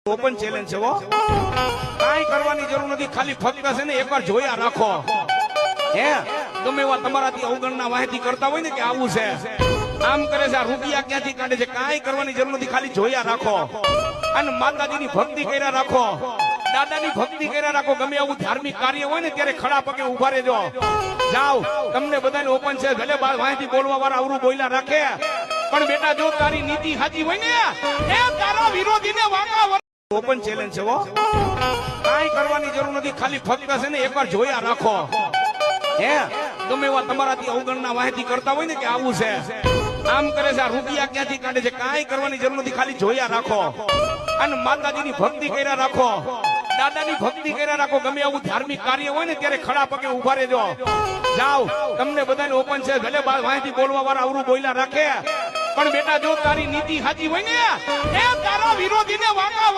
Open challenge છે હો, કાંઈ કરવાની જરૂર નથી, ખાલી ફક્ત છે ને એકવાર જોયા રાખો. હે ગમે એવા તમારાથી અવગણના માહિતી કરતા હોય ને કે આવું છે, આમ કરે છે, આ રૂપિયા ક્યાંથી કાઢે છે, કાંઈ કરવાની જરૂર નથી, ખાલી જોયા રાખો. અને માતાજીની ભક્તિ કર્યા રાખો, દાદાની ભક્તિ કર્યા રાખો. ગમે એવું ધાર્મિક કાર્ય હોય ને ત્યારે ખડા પગે ઉભા રહેજો. જાઓ, તમને બધાને ઓપન છે, ભલે માહિતી બોલવા વાળા અવરું બોલ્યા રાખે, પણ બેટા જો તારી નીતિ સાચી હોય ને એ તારા વિરોધીને વાંકા. ઓપન ચેલેન્જ છે હો, કાંઈ કરવાની જરૂર નથી, ખાલી ફક્ત છે ને એકવાર જોયા રાખો. હે ગમે એવા તમારાથી અવગણના માહિતી કરતા હોય ને કે આવું છે, આમ કરે છે, આ રૂપિયા ક્યાંથી કાઢે છે, કાંઈ કરવાની જરૂર નથી, ખાલી જોયા રાખો. અને માતાજીની ભક્તિ કર્યા રાખો, દાદાની ભક્તિ કર્યા રાખો. ગમે એવું ધાર્મિક કાર્ય હોય ને ત્યારે ખડા પગે ઉભા રહેજો. જાઓ, તમને બધાને ઓપન છે, ભલે માહિતી બોલવા વાળા અવરું બોલ્યા રાખે, પણ બેટા જો તારી નીતિ સાચી હોય ને એ તારા વિરોધીને વાંકા